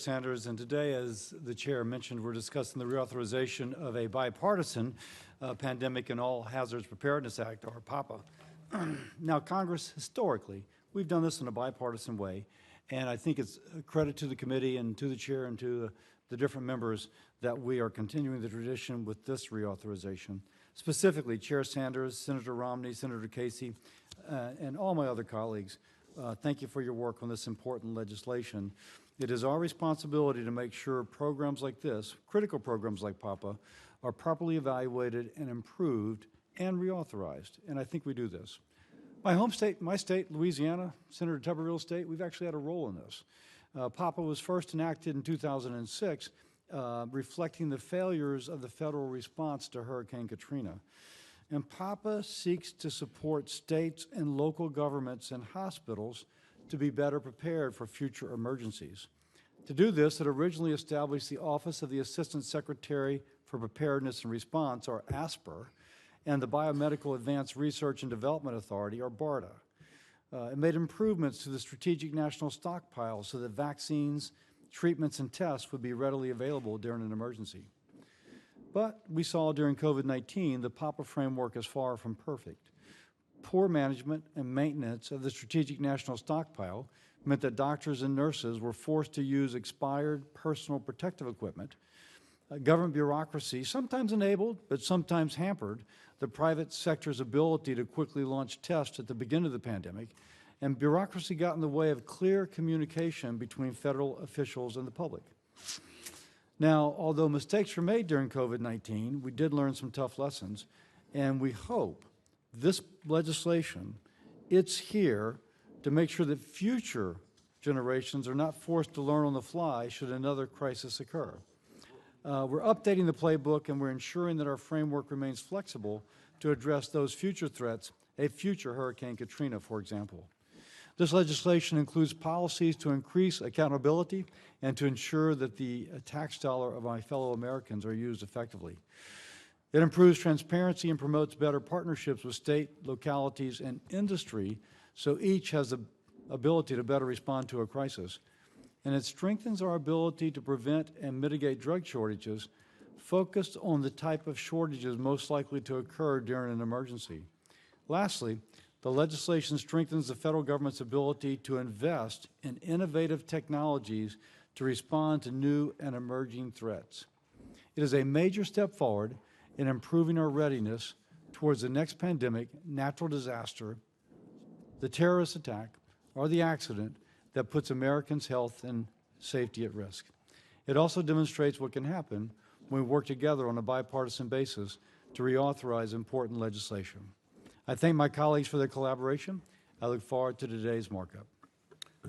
Sanders, and today, as the Chair mentioned, we're discussing the reauthorization of a bipartisan Pandemic and All Hazards Preparedness Act, or PAHPA. Now, Congress, historically, we've done this in a bipartisan way, and I think it's a credit to the committee and to the Chair and to the different members that we are continuing the tradition with this reauthorization. Specifically, Chair Sanders, Senator Romney, Senator Casey, and all my other colleagues, thank you for your work on this important legislation. It is our responsibility to make sure programs like this, critical programs like PAHPA, are properly evaluated and improved and reauthorized, and I think we do this. My home state, my state, Louisiana, Senator Tuberville's state, we've actually had a role in this. PAHPA was first enacted in 2006, reflecting the failures of the federal response to Hurricane Katrina. And PAHPA seeks to support states and local governments and hospitals to be better prepared for future emergencies. To do this, it originally established the Office of the Assistant Secretary for Preparedness and Response, or ASPR, and the Biomedical Advanced Research and Development Authority, or BARDA. It made improvements to the Strategic National Stockpile so that vaccines, treatments, and tests would be readily available during an emergency. But we saw during COVID-19 the PAHPA framework is far from perfect. Poor management and maintenance of the Strategic National Stockpile meant that doctors and nurses were forced to use expired personal protective equipment. Government bureaucracy sometimes enabled, but sometimes hampered, the private sector's ability to quickly launch tests at the beginning of the pandemic, and bureaucracy got in the way of clear communication between federal officials and the public. Now, although mistakes were made during COVID-19, we did learn some tough lessons, and we hope this legislation, it's here to make sure that future generations are not forced to learn on the fly should another crisis occur. We're updating the playbook, and we're ensuring that our framework remains flexible to address those future threats, a future Hurricane Katrina, for example. This legislation includes policies to increase accountability and to ensure that the tax dollar of my fellow Americans are used effectively. It improves transparency and promotes better partnerships with state, localities, and industry so each has the ability to better respond to a crisis. And it strengthens our ability to prevent and mitigate drug shortages focused on the type of shortages most likely to occur during an emergency. Lastly, the legislation strengthens the federal government's ability to invest in innovative technologies to respond to new and emerging threats. It is a major step forward in improving our readiness towards the next pandemic, natural disaster, the terrorist attack, or the accident that puts Americans' health and safety at risk. It also demonstrates what can happen when we work together on a bipartisan basis to reauthorize important legislation. I thank my colleagues for their collaboration. I look forward to today's markup.